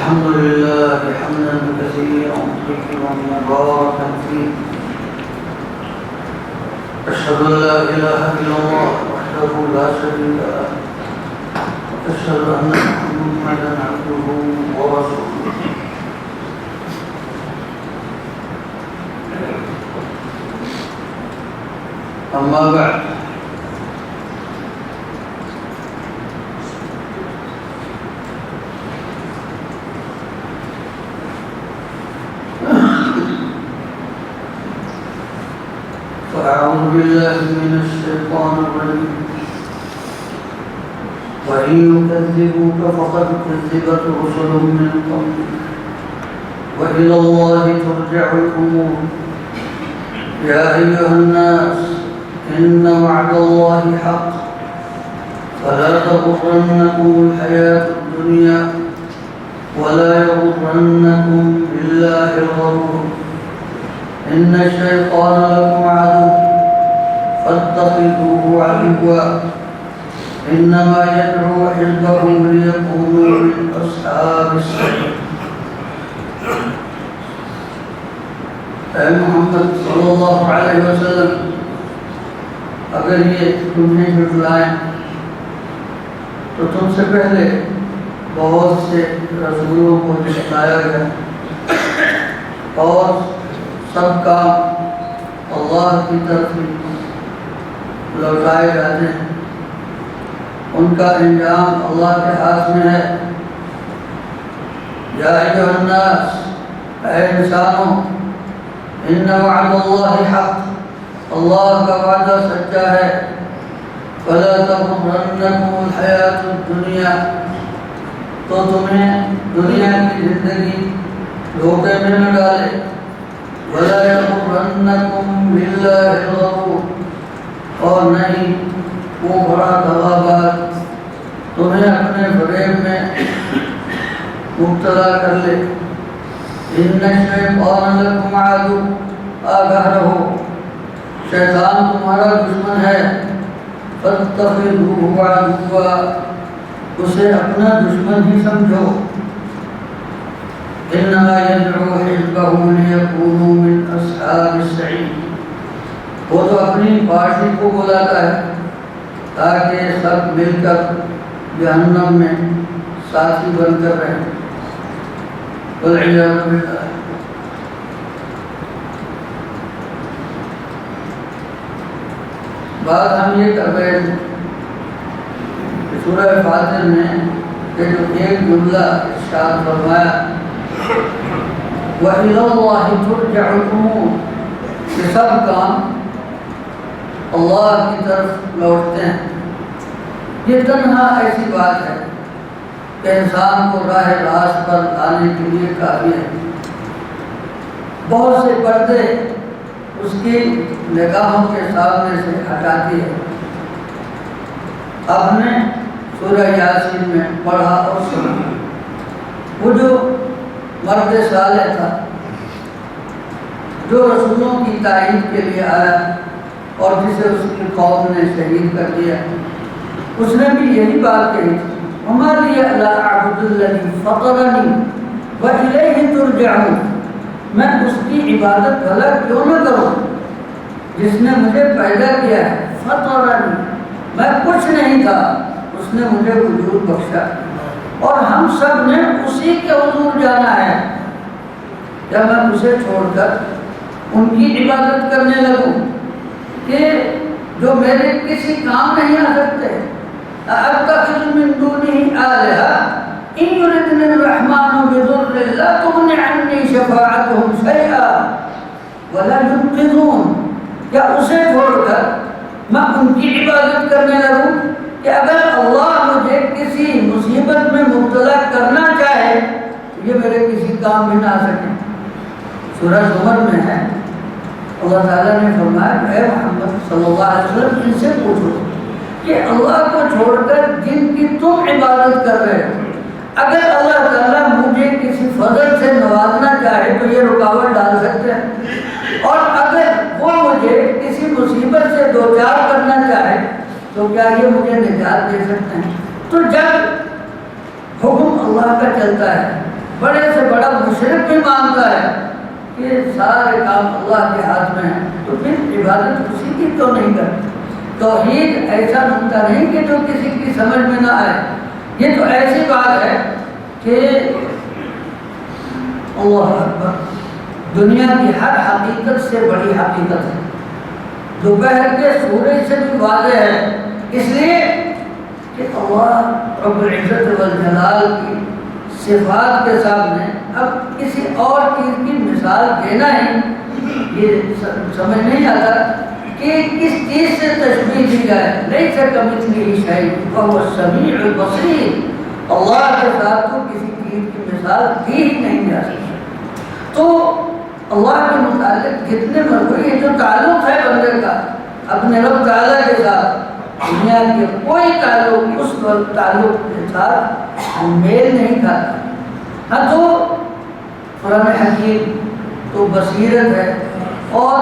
الحمد لله حمدا كثيرا طيبا مباركا فيه. أشهد أن لا إله إلا الله وحده لا شريك له، وأشهد أن محمدا عبده ورسوله. أما بعد، فأعوذ بالله من الشيطان الرجيم. وإن يكذبوك فقد كذبت رسل من قبلك وإلى الله ترجع الأمور. يا أيها الناس إن وعد الله حق فلا تغرنكم الحياة الدنيا ولا يغرنكم بالله الغرور. إن الشيطان لكم عدو فاتخذوه عدوا إنما يدعو حزبه ليكونوا من أصحاب السعير. اے محمد صلی اللہ علیہ وسلم، اگر یہ تمہیں جھٹلائیں تو تم سے پہلے بہت سے رسولوں کو جھٹلایا گیا اور سب کام اللہ کی طرف لوٹائے جاتے ہیں، ان کا انجام اللہ کے ہاتھ میں ہے۔ یا ایھا الناس، اے انسانوں، ان وعد اللہ حق، اللہ کا وعدہ سچا ہے۔ فلا تغرنکم الحیاۃ الدنیا، تو تمہیں دنیا کی زندگی دھوکے میں نہ ڈالے۔ ولا یغرنکم باللہ الغرور، اور نہیں وہ بڑا دغا باز تمہیں اپنے فریب میں مبتلا کر لے۔ ان الشیطان لکم عدو، آگاہ رہو، شیطان تمہارا دشمن ہے۔ فاتخذوہ عدوا، اسے اپنا دشمن ہی سمجھو۔ انما يدعو حزبه ليكونوا من اصحاب السعير، وہ تو اپنی پارٹی کو بلاتا ہے تاکہ سب مل کر جہنم میں ساتھی بن کر رہیں۔ والعیاذ باللہ۔ بات ہم یہ کر رہے تھے کہ سورہ فاطر میں کہ جو ایک جملہ ارشاد فرمایا وَإِلَى اللَّهِ تُرْجَعُ الْأُمُورُ، کہ سب کام اللہ کی طرف لوٹتے ہیں۔ یہ تنہا ایسی بات ہے کہ انسان کو راہ راست پر لانے کے لیے کافی ہے۔ بہت سے پردے اس کی نگاہوں کے سامنے سے ہٹاتی ہے۔ آپ نے سورہ یاسین میں پڑھا اور سنا، وہ جو مرد صالح تھا جو رسولوں کی تائید کے لیے آیا اور جسے اس کی قوم نے شہید کر دیا، اس نے بھی یہی بات کہی تھی وَمَا لِيَ لَا أَعْبُدُ الَّذِي فَطَرَنِي وَإِلَيْهِ تُرْجَعُونَ، میں اس کی عبادت بھلا کیوں نہ کروں جس نے مجھے پیدا کیا ہے۔ فَطَرَنِي، میں کچھ نہیں تھا، اس نے مجھے وجود بخشا، اور ہم سب نے اسی کے حضور جانا ہے۔ کیا میں اسے چھوڑ کر ان کی عبادت کرنے لگوں کہ جو میرے کسی کام نہیں آ سکتے؟ أَأَتَّخِذُ مِن دُونِهِ آلِهَةً إِن يُرِدْنِ الرَّحْمَنُ بِضُرٍّ لَّا تُغْنِ عَنِّي شَفَاعَتُهُمْ شَيْئًا وَلَا يُنقِذُونَ، کیا اسے چھوڑ کر میں ان کی عبادت کرنے لگوں کہ اگر اللہ مجھے کسی مصیبت میں مبتلا کرنا چاہے تو یہ میرے کسی کام میں نہ آ سکے۔ سورہ زمر میں ہے، اللہ تعالیٰ نے فرمایا اے محمد صلی اللہ علیہ وسلم، ان سے پوچھو کہ اللہ کو چھوڑ کر جن کی تم عبادت کر رہے ہو، اگر اللہ تعالیٰ مجھے کسی فضل سے نوازنا چاہے تو یہ رکاوٹ ڈال سکتے ہیں، اور اگر وہ مجھے کسی مصیبت سے دوچار کرنا چاہے تو کیا یہ مجھے نجات دے سکتے ہیں؟ تو جب حکم اللہ کا چلتا ہے، بڑے سے بڑا مشرک بھی مانتا ہے کہ سارے کام اللہ کے ہاتھ میں ہیں، تو پھر عبادت اسی کی تو نہیں کرتے۔ توحید ایسا نقطہ نہیں کہ جو کسی کی سمجھ میں نہ آئے، یہ تو ایسی بات ہے کہ اللہ اکبر، دنیا کی ہر حقیقت سے بڑی حقیقت ہے، دوپہر کے سورج سے بھی واضح ہے، اس لیے کہ اللہ رب العزت والجلال کی صفات کے سامنے اب کسی اور چیز کی مثال دینا ہی یہ سمجھ نہیں آتا کہ کس چیز سے تشبیہ دی جائے۔ لیس کمثلہ شیء وہو السمیع البصیر، اللہ کے ساتھ تو کسی چیز کی مثال دی ہی نہیں جا سکتی۔ تو اللہ کے متعلق جتنے مرتبہ یہ جو تعلق ہے بندے کا اپنے رب تعالیٰ کے ساتھ، دنیا کے کوئی تعلق اس تعلق کے ساتھ میل نہیں کھاتا۔ ہاں تو قرآن حکیم تو بصیرت ہے، اور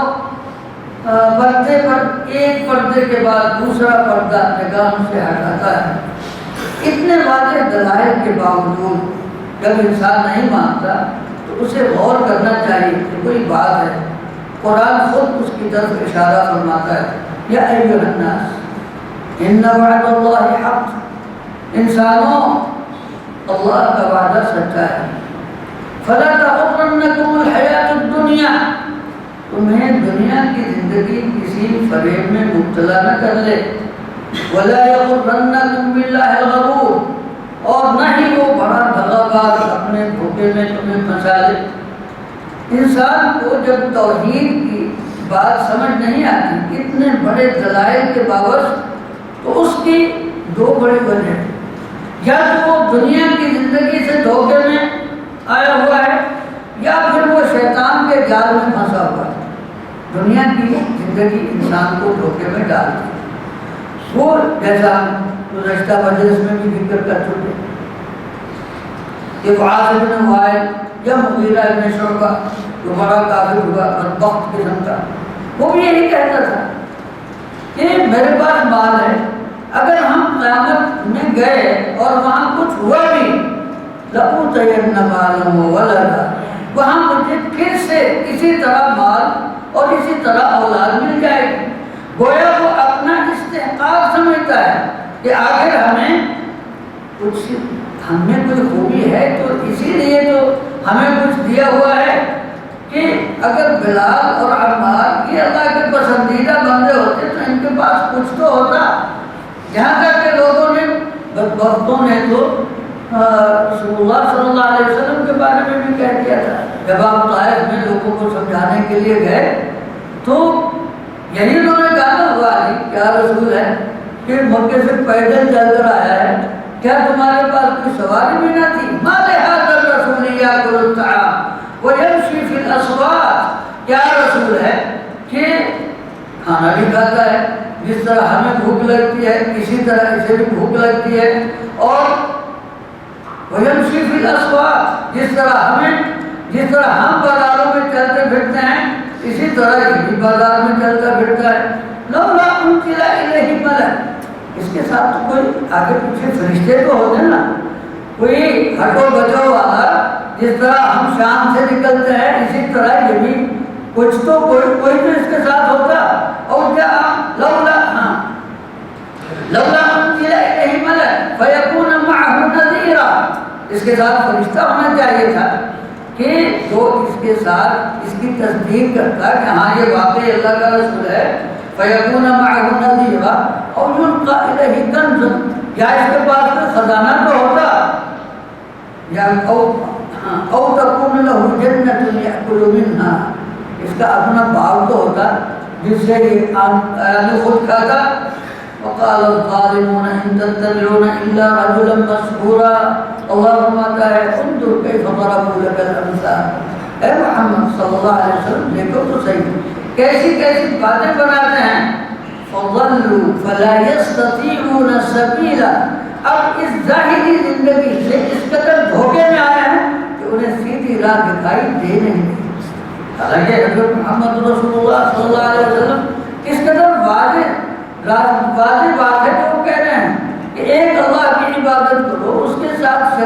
پردے پر ایک پردے کے بعد دوسرا پردہ نگاہ سے ہٹاتا ہے۔ اتنے واضح دلائل کے باوجود جب انسان نہیں مانتا تو اسے غور کرنا چاہیے کہ کوئی بات ہے۔ قرآن خود اس کی طرف اشارہ فرماتا ہے، یا ایھا الناس ان وعد اللہ حق، انسانوں اللہ کا وعدہ سچا ہے۔ فلا تغرنکم الحیات الدنیا، تمہیں دنیا کی زندگی کسی فریب میں مبتلا نہ کر لے۔ ولا یغرنکم باللہ الغرور، اور نہ ہی وہ بڑا دغا باز اپنے دھوکے میں تمہیں پھنسا لے۔ انسان کو جب توحید کی بات سمجھ نہیں آتی اتنے بڑے دلائل کے باوجود، تو اس کی دو بڑی وجہ ہیں، یا تو وہ دنیا کی زندگی سے دھوکے میں آیا ہوا ہے، یا پھر وہ شیطان کے جال میں پھنسا ہوا ہے۔ دنیا کی زندگی انسان کو دھوکے میں ڈالتی ہے، وہ جیسا گزشتہ مجلس میں بھی ذکر کر چکے کہ معاذ بن وائل یا مغیرہ بن شعبہ جو بڑا کافر ہوا بدبخت قسم کا، وہ بھی یہی کہتا تھا کہ میرے پاس مال ہے، اگر ہم قیامت میں گئے اور وہاں کچھ ہوا بھی لَأُوتَيَنَّ مَالًا وَوَلَدًا، وہاں مجھے پھر سے اسی طرح مال اور اسی طرح اولاد مل جائے گی۔ گویا وہ اپنا استحقاق سمجھتا ہے کہ آخر ہم میں کوئی خوبی ہے تو اسی لیے تو ہمیں کچھ دیا ہوا ہے، کہ اگر بلال اور عمار یہ اللہ کے پسندیدہ بندے ہوتے تو ان کے پاس کچھ تو ہوتا۔ یہاں تک کہ لوگوں نے بدبختوں نے تو رسول اللہ صلی اللہ علیہ وسلم کے بارے میں بھی کہہ دیا تھا، جب آپ طائف میں لوگوں کو سمجھانے کے لیے گئے تو یہی انہوں نے کہا ہوا علی کیا رسول ہے کہ مکے سے پیدل چل کر آیا ہے، کیا تمہارے پاس کوئی سواری بھی نہ تھی؟ ما لہذا الرسول یاکل الطعام ویمشی فی الاسواق، کیا رسول ہے کہ کھانا بھی کھاتا ہے، جس طرح ہمیں بھوک لگتی ہے اسی طرح اسے بھی بھوک لگتی ہے، اور ویمشی فی الاسواق، جس طرح ہم بازاروں میں چلتے پھرتے ہیں اسی طرح یہ بھی بازار میں چلتا پھرتا ہے۔ لولا انزل الیہ ملک، اس کے ساتھ تو کوئی آگے پیچھے فرشتے تو ہوتے نا، کوئی ہٹو بچو والا، جس طرح ہم شام سے نکلتے ہیں اسی طرح یہ بھی کچھ تو کوئی تو اس کے ساتھ ہوتا۔ اور کیا لولا انزل الیہ ملک فیکون معه نذیرا، اس کے ساتھ فرشتہ ہونا چاہیے تھا کہ جو اس کے ساتھ اس کی تصدیق کرتا کہ ہاں یہ واقعی اللہ کا رسول ہے۔ فیکون معه نذیرا او یلقى الیہ کنز، یا اس کے پاس کوئی خزانہ تو ہوتا، یا او تکون له جنۃ یأکل منها، اس کا اپنا باغ تو ہوتا جس سے یہ خود کھاتا۔ وقال الظالمون ان تتبعون الا رجلا مسحورا، اللہ فرماتا ہے انظر کیف ضربوا لك الامثال، اے محمد صلی اللہ علیہ وسلم دیکھو تو صحیح کیسی کیسی باتیں بناتے ہیں۔ فضلوا فلا يستطيعون سبيلا، اب اس ظاہری زندگی سے اس قدر دھوکے میں آئے ہیں کہ انہیں سیدھی راہ دکھائی دے نہیں دی۔ حالانکہ حضرت محمد رسول اللہ صلی اللہ علیہ وسلم اس قدر واضح بات ہے جو وہ کہہ رہے ہیں کہ ایک اللہ کی عبادت کرو، اس کے ساتھ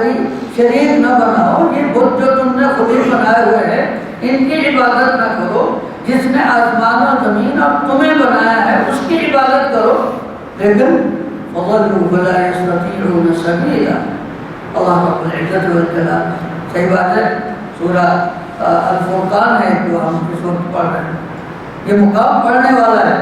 شریک نہ بناؤ، یہ بت جو تم نے خود ہی بنائے ہوئے ہیں ان کی عبادت نہ کرو، جس نے آسمان و زمین اور تمہیں بنایا ہے اس کی عبادت کرو، لیکن فَضَلُّوا فَلَا يَسْتَطِيعُونَ سَبِيلًا۔ اللہ رب العزت والجلال، صحیح بات ہے، سورہ الفرقان ہے جو ہم اس وقت پڑھ رہے ہیں، یہ مقام پڑھنے والا ہے۔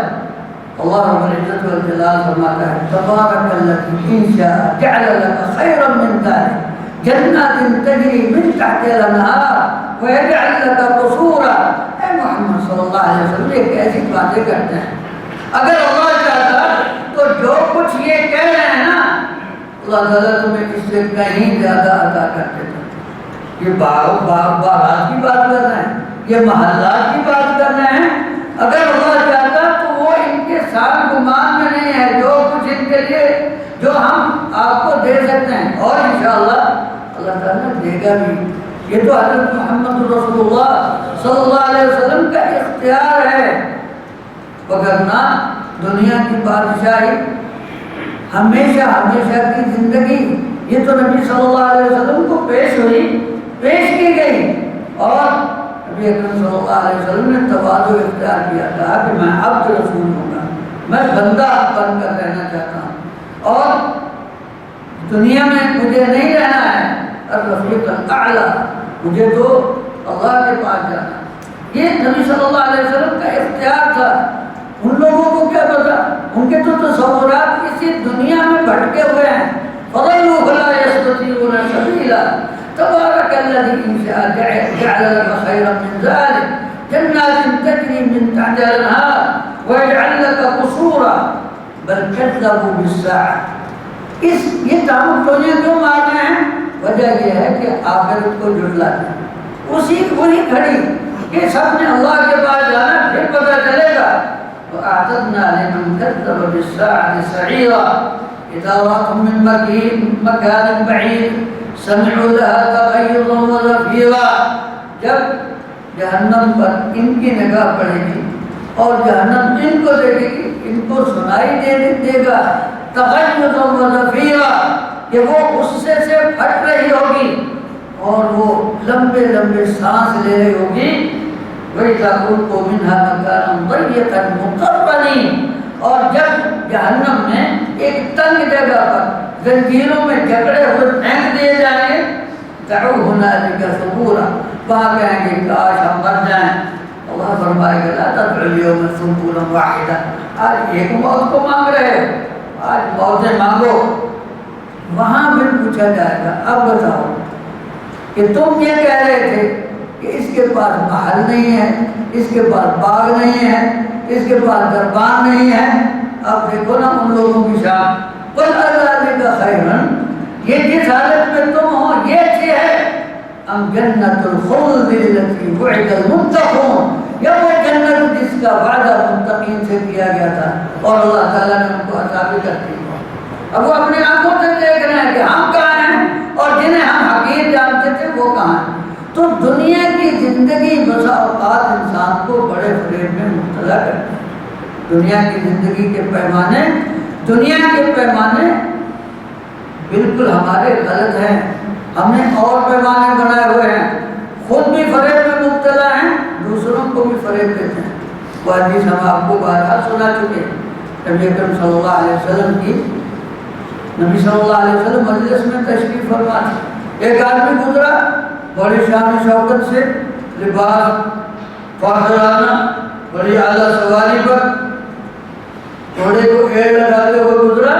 اللہ رب العزت والجلال فرماتا ہے تبارک الذی ان شاء جعل لك خیرا من ذلك جنات تجری من تحتها الانہار ویجعل لك قصورا۔ اے محمد صلی اللہ علیہ وسلم یہ کیسی باتیں کرتے ہیں؟ اگر اللہ چاہتا تو جو کچھ یہ کہہ رہے ہیں نا اللہ تعالیٰ تمہیں اس سے کہیں زیادہ عطا کر دیتا۔ یہ باغات کی بات کر رہے ہیں، یہ محلات کی بات کر رہے ہیں۔ اگر اللہ چاہتا تو وہ ان کے ساتھ گمان میں نہیں ہے، جو کچھ ان کے لیے جو ہم آپ کو دے سکتے ہیں، اور انشاءاللہ اللہ تعالیٰ دے گا بھی۔ یہ تو حضرت محمد رسول اللہ صلی اللہ علیہ وسلم کا اختیار ہے، وگرنہ دنیا کی بادشاہی ہمیشہ کی زندگی یہ تو نبی صلی اللہ علیہ وسلم کو پیش کی گئی، اور نبی اکرم صلی اللہ علیہ وسلم نے تواضع اختیار کیا تھا کہ میں عبد رسول ہوں گا، میں بندہ بن کر رہنا چاہتا ہوں، اور دنیا میں مجھے نہیں رہنا ہے، الرفیق الاعلیٰ، مجھے تو اللہ کے پاس جانا۔ یہ نبی صلی اللہ علیہ وسلم کا اختیار تھا۔ ان لوگوں کو کیا پتا، ان کے تو تصورات اسی دنیا میں بھٹکے ہوئے ہیں۔ فَضَلُّوا فَلَا يَسْتَطِيعُونَ سَبِيلًا تبارک الذی ان شاء جعل لك خیرا من ذلك جنات تجری من تحتها الانہار ویجعل لك قصورا بل کذبوا بالساعة۔ یہ تعمق ٹونے کیوں مارنے ہیں؟ وجہ یہ ہے کہ آخرت کو جھٹلاتے ہیں، وہی کھڑی کہ سب نے اللہ کے پاس جانا، پھر پتہ چلے گا۔ وَأَعْتَدْنَا لِمَنْ كَذَّبَ بِالسَّاعَةِ سَعِيرًا إِذَا رَأَوْا مِن مَّكَانٍ بَعِيدٍ سمعوا لها تغيظا وزفيرا۔ جب جہنم پر ان کی نگاہ پڑے گی اور جہنم ان کو دیکھے گی، ان کو سنائی دے گا تغیظا وزفیرا، کہ وہ غصے سے پھٹ رہی ہوگی اور وہ لمبے لمبے سانس لے رہی ہوگی۔ وَإِذَا أُلْقُوا مِنْهَا مَكَانًا ضَيِّقًا مُقَرَّنِينَ، اور جب جہنم میں ایک تنگ جگہ پر زنجیروں میں جکڑے ہوئے پھینک دیے جائیں گے، دعوا هنالك ثبورا، وہاں کہیں گے کاش ہم مر جائیں۔ اللہ فرمائے گا لا تدعوا اليوم ثبورا واحدا، آج ایک موت کو مانگ رہے ہو، آج موتیں مانگو۔ وہاں پھر پوچھا جائے گا اب بتاؤ کہ تم یہ کہہ رہے تھے کہ اس کے پاس محل نہیں ہے، اس کے پاس باغ نہیں ہے، اس کے پاس دربار نہیں ہے، اب دیکھو نا ان لوگوں کی شان۔ قل اذلک خیرا، یہ جس حالت میں تم ہو یہ اچھی ہے، ام جنت الخلد التي وعد المتقون، یا وہ جنت جس کا وعدہ متقین سے کیا گیا تھا اور اللہ تعالیٰ نے ان کو عطا بھی کر دی۔ اب وہ اپنی آنکھوں سے دیکھ رہے ہیں کہ ہم کہاں ہیں اور جنہیں ہم حقیر جانتے تھے وہ کہاں ہیں۔ تو دنیا کی زندگی بسا اوقات انسان کو بڑے فریب میں مبتلا کرتی ہے۔ دنیا کی زندگی کے پیمانے، دنیا کے پیمانے بالکل ہمارے غلط ہیں، ہم نے اور پیمانے بنائے ہوئے ہیں، خود بھی فریب میں مبتلا ہیں، دوسروں کو بھی فریب دیتے ہیں۔ وہ حدیث ہم آپ کو بارہا سنا چکے ہیں، نبی اکرم صلی اللہ علیہ وسلم کی، نبی صلی اللہ علیہ وسلم مجلس میں تشریف فرما تھے، ایک آدمی گزرا بڑی شان و شوکت سے، لباس فاخرانہ، بڑی اعلیٰ سواری پر گھوڑے کو ایڑ لگاتے ہوئے گزرا۔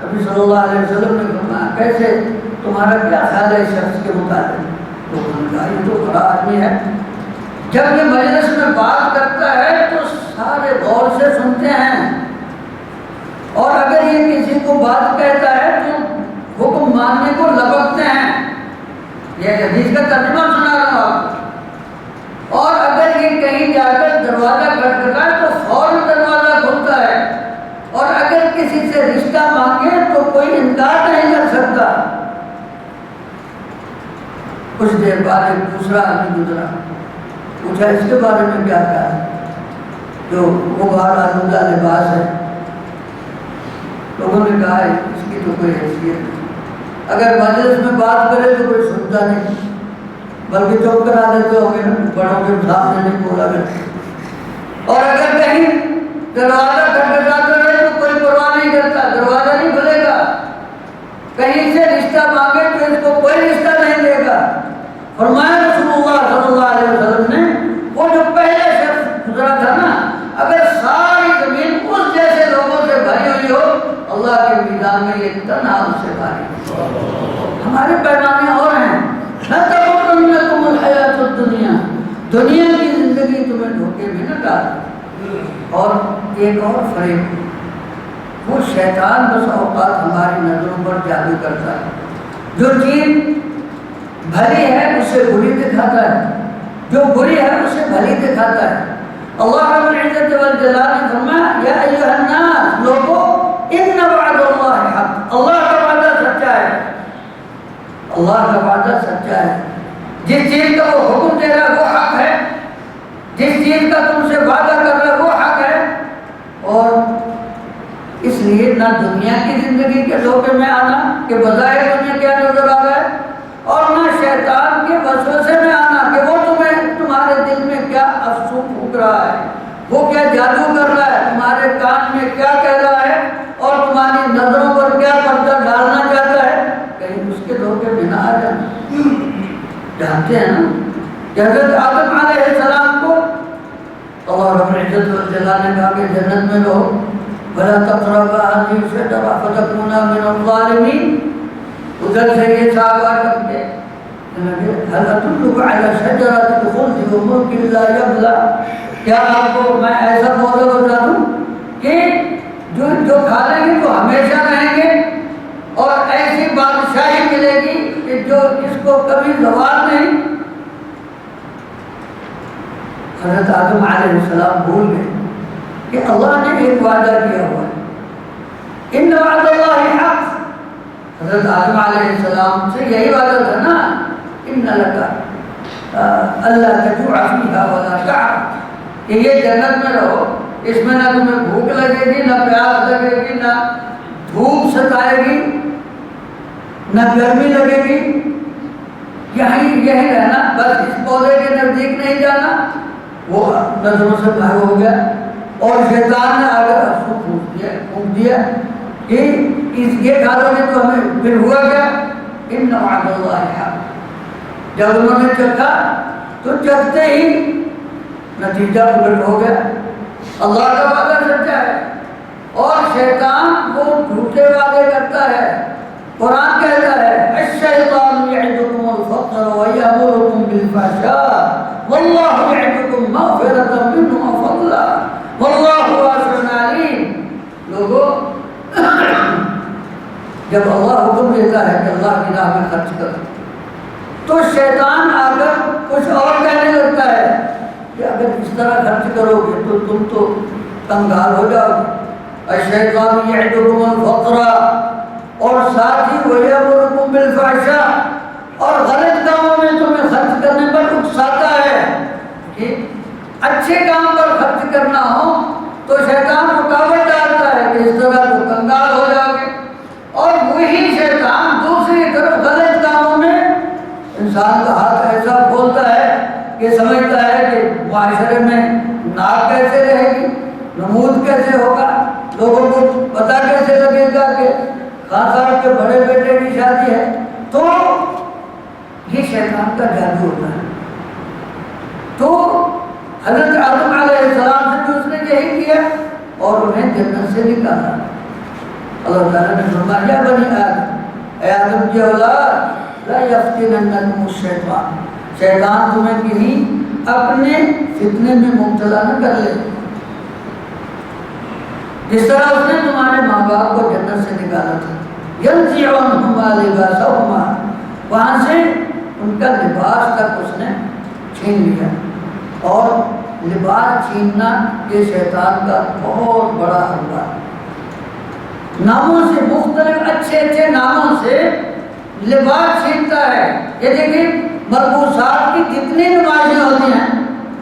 نبی صلی اللہ علیہ وسلم نے فرمایا کیسے، تمہارا کیا خیال ہے اس شخص کے متعلق؟ لوگوں نے کہا یہ تو بڑا آدمی ہے۔ جب یہ مجلس میں بات کرتا ہے تو سارے غور سے سنتے ہیں، اور اگر یہ کسی کو بات کہتا ہے تو حکم ماننے کو لپکتے ہیں۔ یہ حدیث کا ترجمہ سنا رہا ہوں آپ کو۔ اور اگر یہ کہیں جا کر دروازہ کھٹکھٹائے تو فوراً دروازہ کھلتا ہے، اور اگر کسی سے رشتہ مانگے تو کوئی انکار نہیں کر سکتا۔ کچھ دیر بعد ایک دوسرا آدمی گزرا، پوچھا اس کے بارے میں کیا کہا ہے، جو غبار آلودہ لباس ہے۔ لوگوں نے کہا اس کی تو کوئی حیثیت نہیں. اگر مجلس میں بات کرے تو کوئی سنتا نہیں، بلکہ چپ کرا دیتے ہوں گے، بڑوں کے سامنے نہیں بولا کرتے. اور اگر کہیں دروازہ کھٹکھٹاتا رہے تو کوئی پرواہ نہیں کرتا، دروازہ نہیں کھلے گا. کہیں سے رشتہ مانگے تو اس کو کوئی رشتہ نہیں دے گا. فرمایا رسول اللہ صلی اللہ علیہ وسلم نے، وہ جو پہلے شخص گزرا تھا نا، اگر ساری زمین اس جیسے لوگوں سے بھری ہوئی ہو، اللہ کے میدان میں یہ تنہا اس سے بھاری. ہمارے پیمانے اور ہیں. نہ تغرنکم الحیات الدنیا، دنیا کی زندگی تمہیں دھوکے میں نہ ڈالے. اور ایک اور فریب، وہ شیطان بس اوقات ہماری نظروں پر جادو کرتا ہے. جو چیز بھلی ہے اسے بری دکھاتا ہے، جو بری ہے اسے بھلی دکھاتا ہے. اللہ رب العزت والجلال نے فرمایا یا ایھا الناس، لوگو ان وعد اللہ حق، اللہ کا وعدہ سچا ہے. اللہ کا وعدہ سچا ہے. جس چیز کا وہ حکم دے رہا ہے وہ حق ہے، جس چیز کا تم سے وعدہ کر رہا ہے وہ حق ہے. اور اس لیے نہ دنیا کی زندگی کے دھوکے میں آنا کہ بظاہر تمہیں کیا نظر آ رہا ہے، اور نہ شیطان کے وسوسے میں آنا کہ وہ تمہارے دل میں کیا افسوں پھونک رہا ہے، وہ کیا جادو کر رہا ہے، تمہارے کان میں کیا کہہ رہا ہے، اور تمہاری نظروں پر کیا پردہ ڈالنا چاہتا ہے. کہیں اس کے دھوکے میں نہ آ جانا. جانتے ہیں نا کہ حضرت آدم علیہ السلام کو اللہ رب العزت والجلال نے کہا کہ جنت میں رہو، وَلَا تَقْرَبَا هَذِهِ الشَّجَرَةَ فَتَكُونَا مِنَ الظَّالِمِينَ. ادھر سے یہ صحابہ کرتے هَلْ أَدُلُّكَ عَلَى شَجَرَةِ الْخُلْدِ وَمُلْكٍ لَا يَبْلَىٰ، کیا آپ کو میں ایسا پودا بتا دوں کہ جو کھا لیں گے تو ہمیشہ رہیں گے، اور ایسی بادشاہی ملے گی کہ جو اس کو کبھی زوال نہیں. حضرت آدم علیہ السلام بھول گئے کہ اللہ نے ایک وعدہ کیا ہوا ہے، ان وعد اللہ حق. حضرت آدم علیہ السلام سے یہی وعدہ تھا نا، ان لک الا تجوع فیہا ولا تعر، کہ یہ جنت میں رہو، اس میں نہ تمہیں بھوک لگے گی، نہ پیاس لگے گی، نہ دھوپ ستائے گی، نہ گرمی لگے گی. یہی رہنا، بس اس پودے کے نزدیک نہیں جانا. وہ نظروں سے باہر ہو گیا، اور شیطان نے اگر افسوس پھونک دیا کہ یہ کھا لو گے تو ہمیں پھر ہوا کیا. ان وعد اللہ حق. جب انہوں نے چکھا تو چکھتے ہی نتیجہ الٹ ہو گیا. اللہ کا وعدہ سچا ہے اور شیطان وہ جھوٹے وعدے کرتا ہے. قرآن کہتا ہے الشیطان یعدکم الفقر ویأمرکم بالفحشاء واللہ یعدکم مغفرۃ منہ وفضلا واللہ واسع علیم. لوگوں، جب اللہ حکم دیتا ہے کہ اللہ کی راہ میں خرچ کرو تو شیطان آ کر کچھ اور کہنے لگتا ہے کہ اگر اس طرح خرچ کرو گے تو تم تو کنگال ہو جاؤ گے. الشیطان یعدکم الفقر، اور ساتھ ہی ویأمرکم بالفحشاء، اور غلط کاموں میں تمہیں خرچ کرنے پر اکساتا ہے. کہ اچھے کام پر خرچ کرنا ہو تو شیطان رکاوٹ ڈالتا ہے کہ اس طرح تو کنگال ہو جاؤ گے. اور وہی شیطان دوسری طرف غلط کاموں میں انسان کا ہاتھ ایسا کھولتا ہے کہ سمجھتا ہے کہ معاشرے میں ناک کیسے رہے گی، نمود کیسے ہوگا، لوگوں کو پتہ کیسے لگے گا کہ خان صاحب کے بڑے بیٹے کی شادی ہے. تو یہ شیطان کا جادو ہوتا ہے. تو حضرت آدم علیہ السلام سے بھی اس نے یہی کیا اور انہیں جنت سے نکالا. اللہ تعالیٰ نے فرمایا یا بنی آدم، اے آدم کی اولاد، لا یفتننکم الشیطان، شیطان تمہیں کہیں اپنے فتنے میں مبتلا نہ کر لے. جس طرح اس نے تمہارے ماں باپ کو جنت سے نکالا تھا، ينزع عنهما لباسهما، وہاں سے ان کا لباس تک اس نے چھین لیا. اور لباس چھیننا یہ شیطان کا بہت بڑا حملہ ہے. ناموں سے، مختلف اچھے اچھے ناموں سے لباس چھینتا ہے. یہ دیکھیں ملبوسات کی کتنی نمائشیں ہوتی ہیں،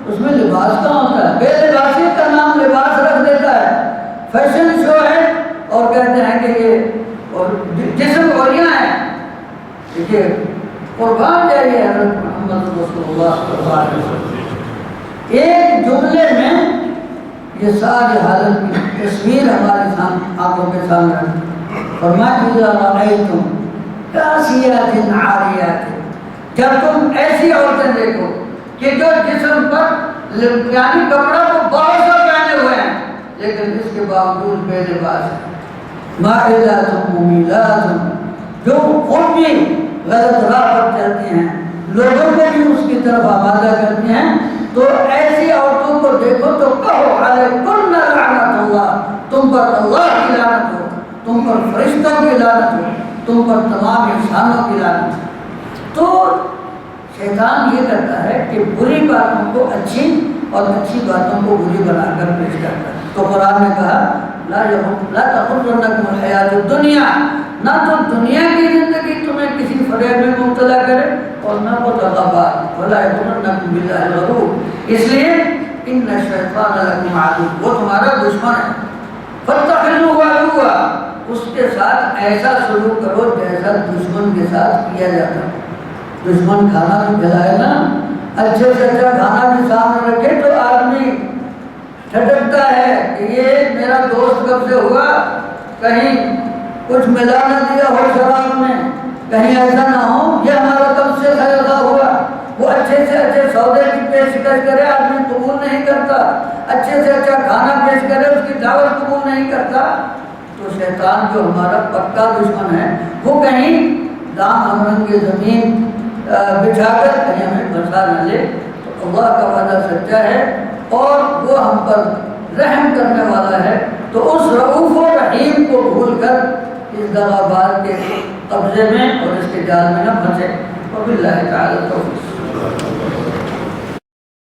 اس میں لباس کہاں ہوتا ہے؟ بے لباسی کا نام لباس رکھ دیتا ہے. فیشن شو ہے اور کہتے ہیں کہ یہ اور یہ ساری حالت کی تصویر ہماری آنکھوں کے سامنے ہے۔ فرمایا اذا رأیتم کاسیات عاریات، جب تم ایسی عورتیں دیکھو کہ جو جسم پر یعنی کپڑا تو بہت سا پہنے ہوئے ہیں لیکن اس کے باوجود بے لباس ہے، مائلات ممیلات، جو خود بھی غلط راہ پر چلتی ہیں لوگوں کو بھی اس کی طرف آمادہ کرتی ہیں، تو ایسی عورتوں کو دیکھو تو کہو علیکن لعنت اللہ، تم پر اللہ کی لعنت ہو، تم پر فرشتوں کی لعنت ہو، تم پر تمام انسانوں کی لعنت ہو۔ تو شیطان یہ کرتا ہے کہ بری باتوں کو اچھی اور اچھی باتوں کو بری بنا کر پیش کرتا ہے۔ تو قرآن نے کہا لا تغرنکم الحیات الدنیا، نہ تو دنیا کی زندگی تمہیں کسی فریب میں مبتلا کرے اور نہ وہ تغابات، ولا یغرنکم باللہ الغرور، اس لیے ان الشیطان لکم عدو، وہ تمہارا دشمن ہے، فاتخذوہ عدوا، اس کے ساتھ ایسا سلوک کرو جیسا دشمن کے ساتھ کیا جاتا ہے۔ دشمن کھانا بھی کھلائے نا، اچھے سے اچھا کھانا بھی سامنے رکھے تو آدمی ٹھٹکتا ہے کہ یہ میرا دوست کب سے ہوا، کہیں کچھ ملا نہ دیا ہو شراب میں، کہیں ایسا نہ ہو یہ ہمارا کب سے خیال ہوا۔ وہ اچھے سے اچھے سودے کی پیشکش کرے آدمی قبول نہیں کرتا، اچھے سے اچھا کھانا پیش کرے اس کی دعوت قبول نہیں کرتا۔ تو شیطان جو ہمارا پکا دشمن ہے وہ کہیں دام ہم رنگ زمین بچھا کر کہیں ہمیں پھنسا نہ لے۔ تو اللہ کا وعدہ سچا ہے اور وہ ہم پر رحم کرنے والا ہے، تو اس رؤوف و رحیم کو بھول کر اس دغابات کے قبضے میں اور اس کے جال میں نہ پھنسے۔ وباللہ تعالی توفیق۔